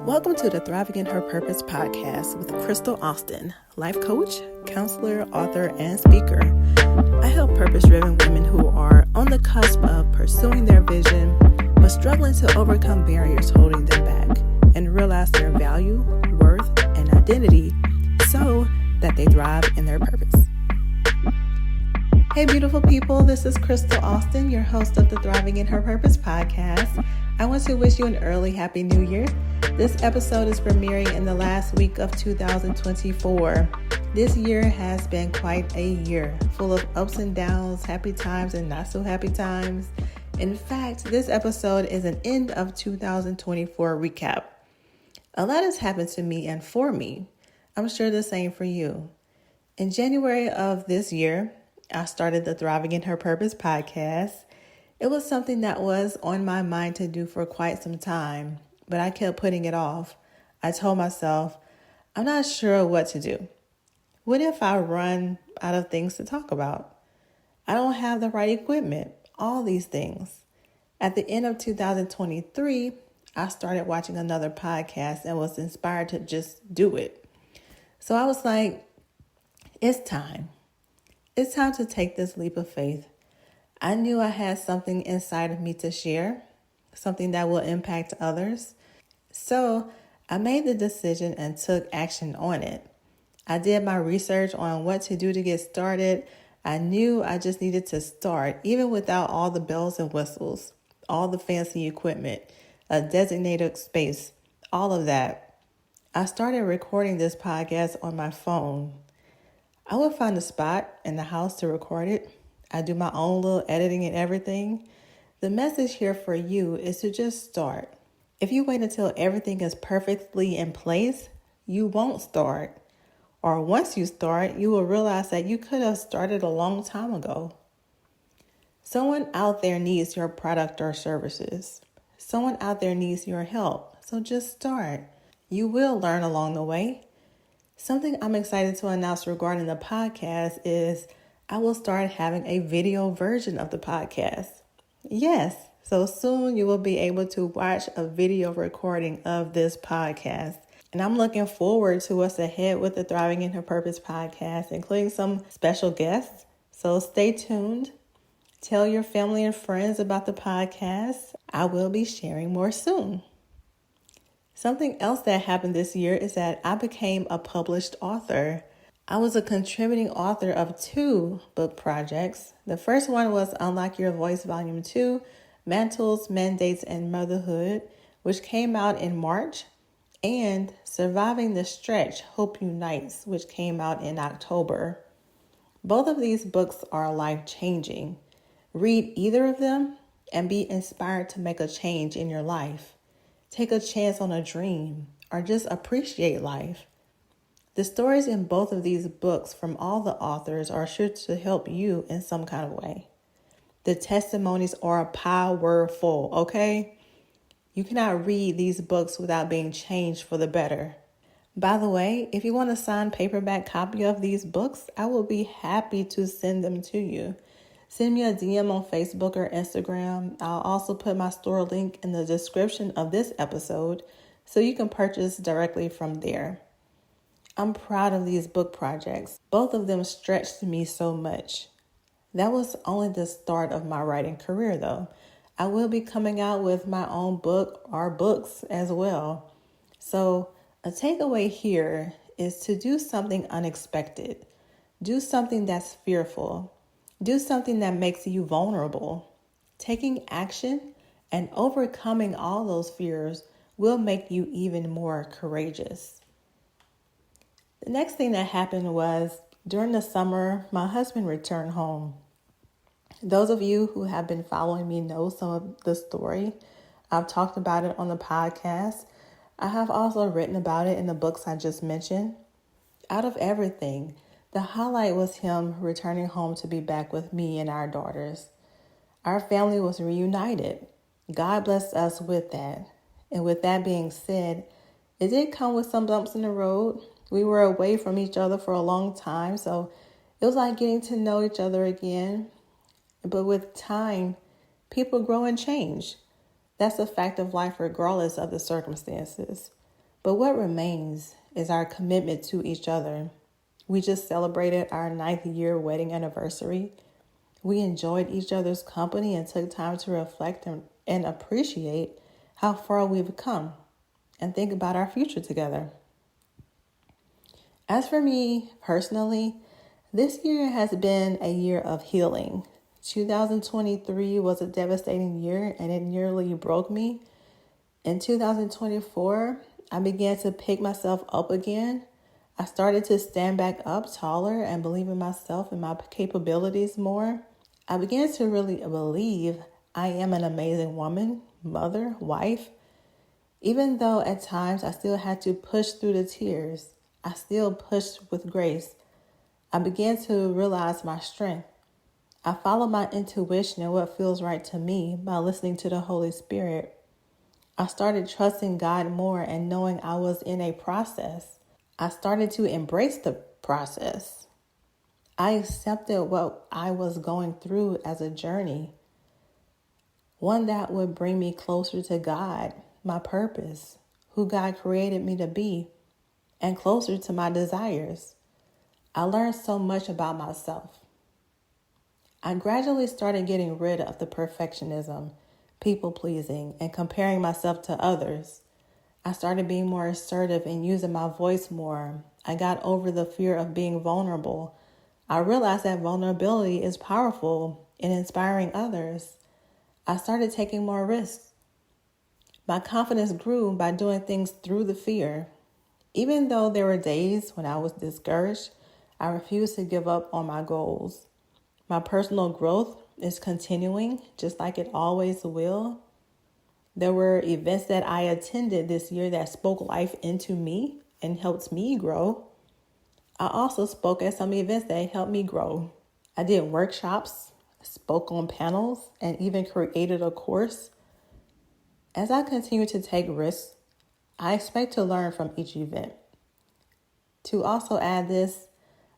Welcome to the Thriving in Her Purpose podcast with Krystle Austin, life coach, counselor, author, and speaker. I help purpose-driven women who are on the cusp of pursuing their vision, but struggling to overcome barriers holding them back and realize their value, worth, and identity so that they thrive in their purpose. Hey, beautiful people, this is Krystle Austin, your host of the Thriving in Her Purpose podcast. I want to wish you an early Happy New Year. This episode is premiering in the last week of 2024. This year has been quite a year, full of ups and downs, happy times and not so happy times. In fact, this episode is an end of 2024 recap. A lot has happened to me and for me. I'm sure the same for you. In January of this year, I started the Thriving in Her Purpose podcast. It was something that was on my mind to do for quite some time, but I kept putting it off. I told myself, I'm not sure what to do. What if I run out of things to talk about? I don't have the right equipment, all these things. At the end of 2023, I started watching another podcast and was inspired to just do it. So I was like, it's time. It's time to take this leap of faith. I knew I had something inside of me to share, something that will impact others. So I made the decision and took action on it. I did my research on what to do to get started. I knew I just needed to start, even without all the bells and whistles, all the fancy equipment, a designated space, all of that. I started recording this podcast on my phone. I would find a spot in the house to record it. I do my own little editing and everything. The message here for you is to just start. If you wait until everything is perfectly in place, you won't start. Or once you start, you will realize that you could have started a long time ago. Someone out there needs your product or services. Someone out there needs your help. So just start. You will learn along the way. Something I'm excited to announce regarding the podcast is I will start having a video version of the podcast. Yes, so soon you will be able to watch a video recording of this podcast. And I'm looking forward to what's ahead with the Thriving in Her Purpose podcast, including some special guests. So stay tuned. Tell your family and friends about the podcast. I will be sharing more soon. Something else that happened this year is that I became a published author. I was a contributing author of 2 book projects. The first one was Unlock Your Voice Volume 2, Mantles, Mandates, and Motherhood, which came out in March, and Surviving the Stretch, Hope Unites, which came out in October. Both of these books are life-changing. Read either of them and be inspired to make a change in your life. Take a chance on a dream, or just appreciate life. The stories in both of these books from all the authors are sure to help you in some kind of way. The testimonies are powerful, okay? You cannot read these books without being changed for the better. By the way, if you want a signed paperback copy of these books, I will be happy to send them to you. Send me a DM on Facebook or Instagram. I'll also put my store link in the description of this episode so you can purchase directly from there. I'm proud of these book projects. Both of them stretched me so much. That was only the start of my writing career, though. I will be coming out with my own book or books as well. So a takeaway here is to do something unexpected. Do something that's fearful. Do something that makes you vulnerable. Taking action and overcoming all those fears will make you even more courageous. The next thing that happened was during the summer, my husband returned home. Those of you who have been following me know some of the story. I've talked about it on the podcast. I have also written about it in the books I just mentioned. Out of everything, the highlight was him returning home to be back with me and our daughters. Our family was reunited. God blessed us with that. And with that being said, it did come with some bumps in the road. We were away from each other for a long time, so it was like getting to know each other again. But with time, people grow and change. That's a fact of life regardless of the circumstances. But what remains is our commitment to each other. We just celebrated our 9th year wedding anniversary. We enjoyed each other's company and took time to reflect and appreciate how far we've come and think about our future together. As for me personally, this year has been a year of healing. 2023 was a devastating year and it nearly broke me. In 2024, I began to pick myself up again. I started to stand back up taller and believe in myself and my capabilities more. I began to really believe I am an amazing woman, mother, wife. Even though at times I still had to push through the tears, I still pushed with grace. I began to realize my strength. I followed my intuition and what feels right to me by listening to the Holy Spirit. I started trusting God more and knowing I was in a process. I started to embrace the process. I accepted what I was going through as a journey, one that would bring me closer to God, my purpose, who God created me to be, and closer to my desires. I learned so much about myself. I gradually started getting rid of the perfectionism, people-pleasing, and comparing myself to others. I started being more assertive and using my voice more. I got over the fear of being vulnerable. I realized that vulnerability is powerful in inspiring others. I started taking more risks. My confidence grew by doing things through the fear. Even though there were days when I was discouraged, I refused to give up on my goals. My personal growth is continuing, just like it always will. There were events that I attended this year that spoke life into me and helped me grow. I also spoke at some events that helped me grow. I did workshops, spoke on panels, and even created a course. As I continue to take risks, I expect to learn from each event. To also add this,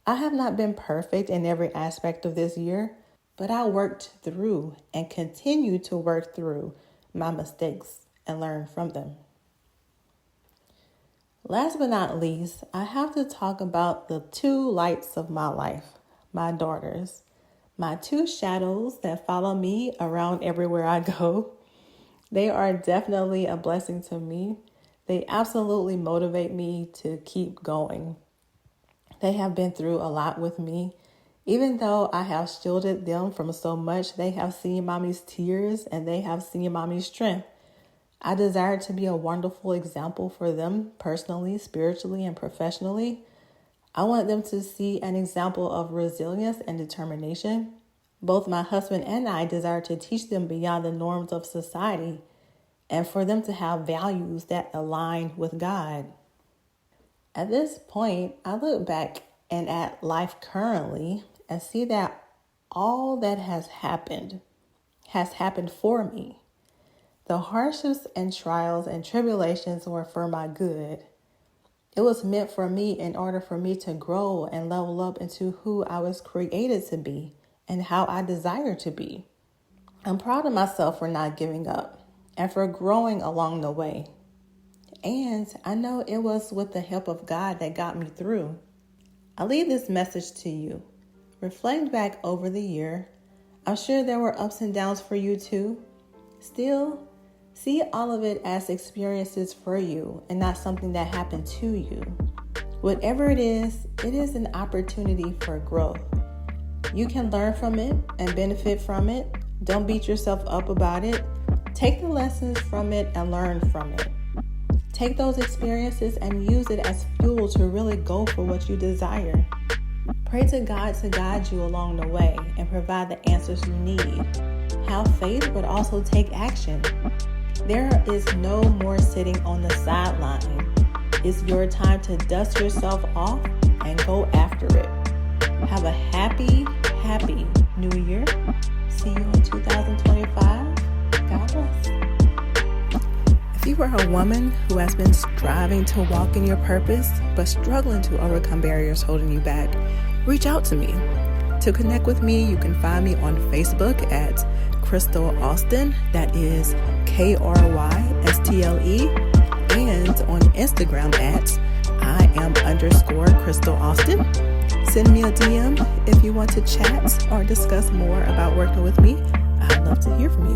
I have not been perfect in every aspect of this year, but I worked through and continue to work through my mistakes and learn from them. Last but not least, I have to talk about the 2 lights of my life, my daughters, my 2 shadows that follow me around everywhere I go. They are definitely a blessing to me. They absolutely motivate me to keep going. They have been through a lot with me. Even though I have shielded them from so much, they have seen mommy's tears and they have seen mommy's strength. I desire to be a wonderful example for them personally, spiritually, and professionally. I want them to see an example of resilience and determination. Both my husband and I desire to teach them beyond the norms of society and for them to have values that align with God. At this point, I look back and at life currently and see that all that has happened for me. The hardships and trials and tribulations were for my good. It was meant for me in order for me to grow and level up into who I was created to be and how I desire to be. I'm proud of myself for not giving up and for growing along the way. And I know it was with the help of God that got me through. I leave this message to you. Reflect back over the year. I'm sure there were ups and downs for you too. Still, see all of it as experiences for you and not something that happened to you. Whatever it is an opportunity for growth. You can learn from it and benefit from it. Don't beat yourself up about it. Take the lessons from it and learn from it. Take those experiences and use it as fuel to really go for what you desire. Pray to God to guide you along the way and provide the answers you need. Have faith, but also take action. There is no more sitting on the sideline. It's your time to dust yourself off and go after it. Have a happy new year. See you in 2025. God bless. If you are a woman who has been striving to walk in your purpose, but struggling to overcome barriers holding you back, reach out to me. To connect with me, you can find me on Facebook at Krystle Austin. That is Krystle. And friends on Instagram at @I am_Krystle Austin. Send me a DM if you want to chat or discuss more about working with me. I'd love to hear from you.